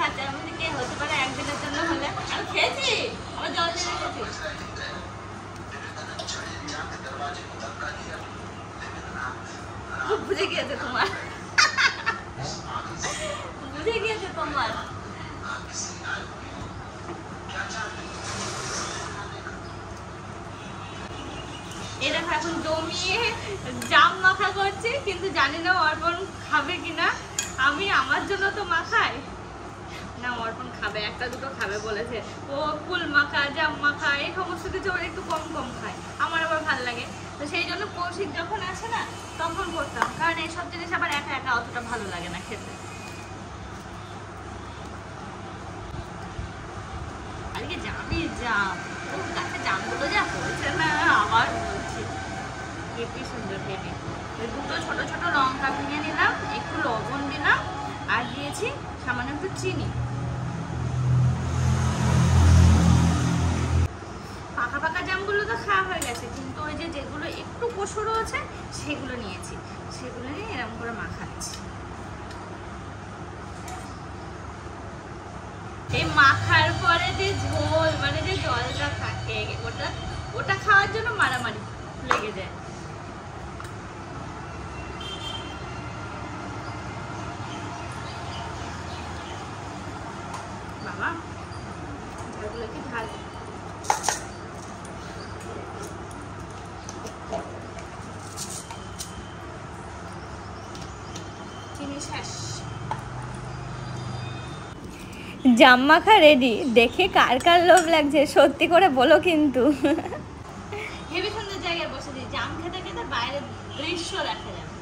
খাচ্ছে, আমি বলছি কে হতে পারে একদিনের জন্য হলে। আমি খেয়েছি, আমার জল দিয়ে খেয়েছি। বুঝে গিয়েছে তোমার, বুঝে গিয়েছে তোমার। এটা এখন জমিয়ে জাম মাখা করছি, কিন্তু জানি না অর্পণ খাবে কিনা। আমি আমার জন্য তো মাখাই না, অর্পণ খাবে, একটা দুটো খাবে বলেছে। ও কুল মাখা, জাম মাখা এই সমস্ত কিছু ওরা একটু কম কম খায়, আমার আবার ভালো লাগে। তো সেই জন্য কৌশিক যখন আসে না তখন করতাম, কারণ এইসব জিনিস আবার একা একা অতটা ভালো লাগে না খেতে। আজকে জামই জাম, ও গাছে জামগুলো যা হয়েছে না, আবার বলছি হেবি সুন্দর হেবি। দুটো ছোট ছোট লঙ্কা ভেঙে নিলাম, একটু লবণ দিলাম, আর দিয়েছি সামান্য একটু চিনি। পাকা পাকা জামগুলো তো খাওয়া হয়ে গেছে, কিন্তু ওই যে যেগুলো একটু কষুরো আছে সেগুলো নিয়েছি, সেগুলো নিয়ে এরকম করে মাখাচ্ছি। এই মাখার পরে যে ঝোল মানে যে জলটা থাকে, ওটা খাওয়ার জন্য মারামারি লেগে যায়। বাবা ঝালগুলো কি ঝাল। জাম মাখা রেডি। দেখে কার কার লোভ লাগছে সত্যি করে বলো কিন্তু। হেবি সুন্দর জায়গায় বসে দিই, জাম খেতে খেতে বাইরের দৃশ্য দেখা যাবে।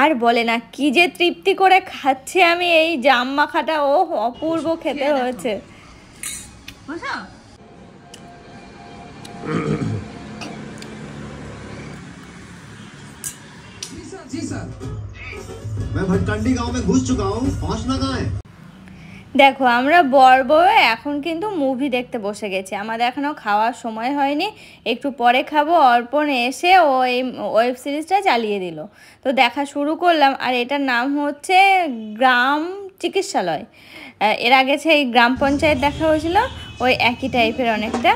আর বলে না কি যে তৃপ্তি করে খাচ্ছি আমি এই জাম মাখাটা, ও অপূর্ব খেতে হয়েছে। বুঝছো? जी सर, मैं भटकंडी गांव में घुस चुका हूँ, पहुँचना कहाँ है? দেখো আমরা বর বউ এখন কিন্তু মুভি দেখতে বসে গেছি, আমাদের এখনও খাওয়ার সময় হয়নি, একটু পরে খাবো। অর্পণ এসে ও এই ওয়েব সিরিজটা চালিয়ে দিল, তো দেখা শুরু করলাম। আর এটার নাম হচ্ছে গ্রাম চিকিৎসালয়। এর আগে সেই গ্রাম পঞ্চায়েত দেখা হয়েছিল, ওই একই টাইপের অনেকটা।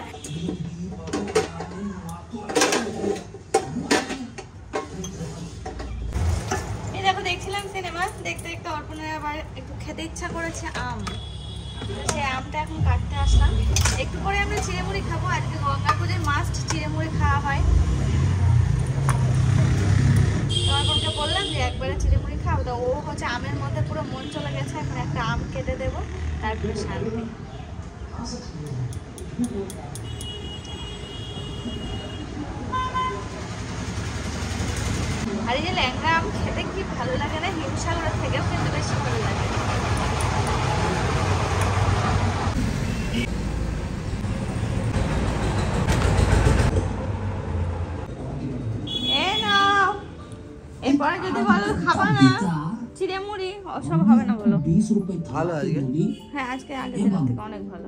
এই দেখো দেখছিলাম সিনেমা দেখতে দেখতে অর্পণের আবার একটু খেতে ইচ্ছা করেছে আম, সেই আমটা এখন কাটতে আসলাম। একটু পরে আমরা চিড়েমুড়ি খাবো, আজকে গঙ্গা পুজোর মাস্ট চিড়েমুড়ি খাওয়া হয়। তো অর্পণকে বললাম যে একবারে চিড়েমুড়ি খাবো, তো ও হচ্ছে আমের মধ্যে পুরো মন চলে গেছে, এখন একটা আম কেটে দেবো, তারপরে শান্তি। আর এই যে ল্যাংড়া আম খেতে কি ভালো লাগে না, হিমসাগরের থেকেও কিন্তু বেশি ভালো লাগে। এরপরে যদি বলো খাবা না চিড়েমুড়ি, ওসব হবে না বলো। 20 रुपए ভালো আজকে। হ্যাঁ আজকে আগের দিনের থেকে অনেক ভালো।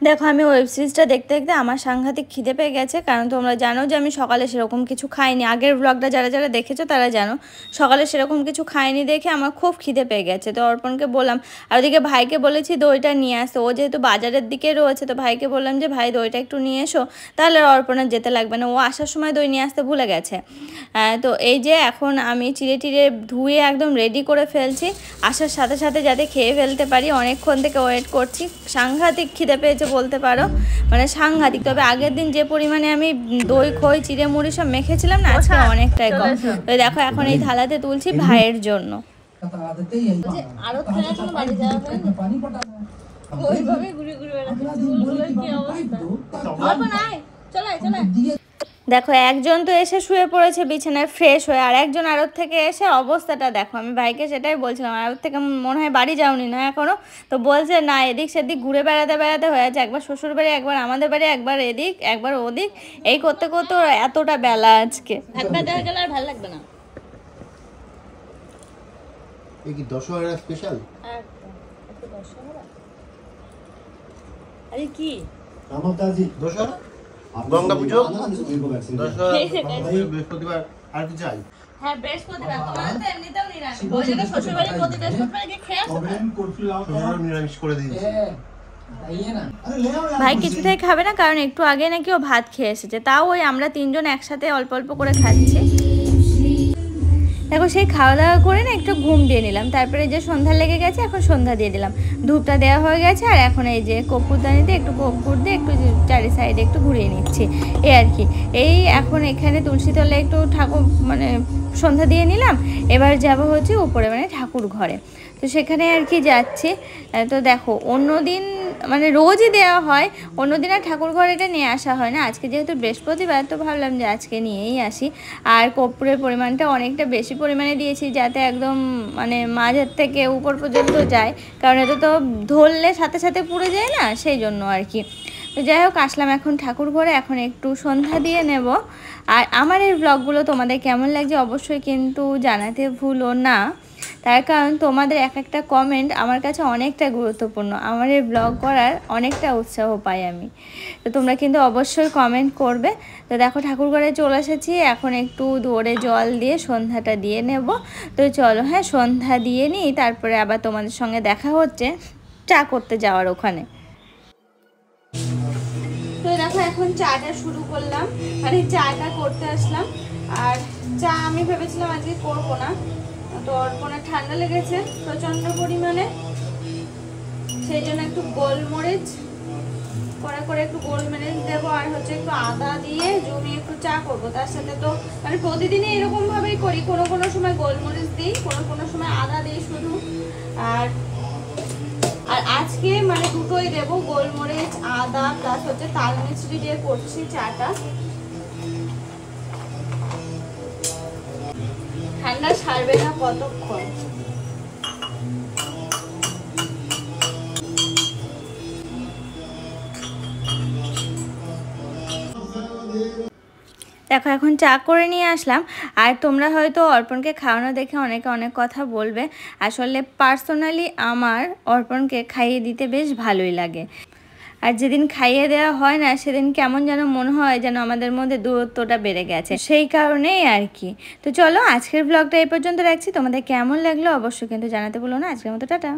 দেখো আমি ওয়েব সিরিজটা দেখতে দেখতে আমার সাংঘাতিক খিদে পেয়ে গেছে, কারণ তোমরা জানো যে আমি সকালে সেরকম কিছু খাইনি। আগের ব্লগটা যারা যারা দেখেছো তারা জানো সকালে সেরকম কিছু খাইনি দেখে আমার খুব খিদে পেয়ে গেছে। তো অর্পণকে বললাম, আর ওদিকে ভাইকে বলেছি দইটা নিয়ে আসতে, ও যেহেতু বাজারের দিকে রয়েছে, তো ভাইকে বললাম যে ভাই দইটা একটু নিয়ে এসো, তাহলে অর্পণের যেতে লাগবে না, ও আসার সময় দই নিয়ে আসতে ভুলে গেছে। তো এই যে এখন আমি চিড়ে টিড়ে ধুয়ে একদম রেডি করে ফেলছি, আসার সাথে সাথে যাতে খেয়ে ফেলতে পারি। অনেকক্ষণ থেকে ওয়েট করছি, সাংঘাতিক খিদে পেয়েছে বলতে পারো, মানে সাংঘাতিক। তবে আগের দিন যে পরিমাণে আমি দই খই চিড়ে মুড়ি সব মেখেছিলাম না, আজকে অনেকটাই কম। তো দেখো এখন এই থালাতে তুলছি ভাইয়ের জন্য। দেখো একজন তো এসে শুয়ে পড়েছে বিছানায় ফ্রেশ হয়ে, আর একজন আড়ত থেকে এসে অবস্থাটা দেখো। আমি ভাইকে সেটাই বলছিলাম, আড়ত থেকে মনে হয় বাড়ি যাওনি না এখনো, তো বলছে না এদিক সেদিক ঘুরে বেড়াতে বেড়াতে হয়েছে, একবার শ্বশুর বাড়ি, একবার আমাদের বাড়ি, একবার এদিক একবার ওদিক, এই করতে করতে এতটা বেলা আজকে। একবার দেখা গেলে আর ভালো লাগবে না। এই কি দশহরা স্পেশাল? একদম একটু দশহরা। আরে কি रामवता जी দশহরা आप गंगा पूजो इनको वैक्सीन দশহরা বৃহস্পতিবার আর কি চাই? হ্যাঁ বৃহস্পতিবার তোমার তো এমনিতেও নিরামিষ ওই জন্য শ্বশুরবাড়ি প্রতি বৃহস্পতিবার গিয়ে খেয়ে আসো দশহরা নিরামিষ করে দিয়েছি। अरे ले आओ ভাই কিছুতেই খাবে না, কারণ একটু আগে নাকি ও ভাত খেয়ে এসেছে, তাও ওই আমরা তিনজন একসাথে অল্প অল্প করে খাচ্ছি। দেখো সেই খাওয়া দাওয়া করে না একটু ঘুম দিয়ে নিলাম, তারপরে যে সন্ধ্যা লেগে গেছে এখন সন্ধ্যা দিয়ে দিলাম, ধূপটা দেওয়া হয়ে গেছে, আর এখন এই যে কর্পূরদানিতে একটু কর্পূর দিয়ে একটু চারি সাইডে একটু ঘুরিয়ে নিচ্ছি এই আর কি। এই এখন এখানে তুলসী তলে একটু ঠাকুর মানে সন্ধ্যা দিয়ে নিলাম, এবার যাবো হচ্ছে উপরে মানে ঠাকুর ঘরে, তো সেখানে আর কি যাচ্ছি। তো দেখো অন্যদিন মানে রোজই দেওয়া হয়, অন্যদিন আর ঠাকুর ঘরে এটা নিয়ে আসা হয় না, আজকে যেহেতু বৃহস্পতিবার তো ভাবলাম যে আজকে নিয়েই আসি। আর কর্পূরের পরিমাণটা অনেকটা বেশি পরিমাণে দিয়েছি যাতে একদম মানে মাঝের থেকে উপর পর্যন্ত যায়, কারণ এটা তো ধরলে সাথে সাথে পুড়ে যায় না, সেই জন্য আর কি। তো যাই হোক আসলাম এখন ঠাকুর ঘরে, এখন একটু সন্ধ্যা দিয়ে নেব। আর আমার এই ব্লগগুলো তোমাদের কেমন লাগছে অবশ্যই কিন্তু জানাতে ভুলো না, তার কারণ তোমাদের এক একটা কমেন্ট আমার কাছে অনেকটা গুরুত্বপূর্ণ, আমার এই ব্লগ করার অনেকটা উৎসাহ পাই আমি, তো তোমরা কিন্তু অবশ্যই কমেন্ট করবে। তো দেখো ঠাকুর ঘরে চলে এসেছি, এখন একটু দৌড়ে জল দিয়ে সন্ধ্যাটা দিয়ে নেব। তো চলো হ্যাঁ সন্ধ্যা দিয়ে নিই, তারপরে আবার তোমাদের সঙ্গে দেখা হচ্ছে চা করতে যাওয়ার ওখানে। তো দেখো এখন চাটা শুরু করলাম, মানে চাটা করতে আসলাম। আর চা আমি ভেবেছিলাম আজকে করবো না, তো অর্পণের ঠান্ডা লেগেছে প্রচণ্ড পরিমাণে, সেই জন্য একটু গোলমরিচ করে একটু গোলমরিচ দেবো, আর হচ্ছে একটু আদা দিয়ে জমিয়ে একটু চা করবো। তার সাথে তো মানে প্রতিদিনই এরকমভাবেই করি, কোনো কোনো সময় গোলমরিচ দিই, কোনো কোনো সময় আদা দিই শুধু। আর আজকে মানে দুটোই দেবো, গোলমরিচ আদা প্লাস হচ্ছে তাল মিছরি দিয়ে করছি চাটা। ঠান্ডা ছাড়বে না কতক্ষণ। দেখো এখন চা করে নিয়ে আসলাম। আর তোমরা হয়তো অর্পণকে খাওয়ানো দেখে অনেকে অনেক কথা বলবে, আসলে পার্সোনালি আমার অর্পণকে খাইয়ে দিতে বেশ ভালোই লাগে, আর যেদিন খাইয়ে দেওয়া হয় না সেদিন কেমন যেন মনে হয় যেন আমাদের মধ্যে দূরত্বটা বেড়ে গেছে, সেই কারণেই আর কি। তো চলো আজকের ব্লগটা এই পর্যন্ত রাখছি, তোমাদের কেমন লাগলো অবশ্যই কিন্তু জানাতে ভুলো না। আজকের মতো টাটা।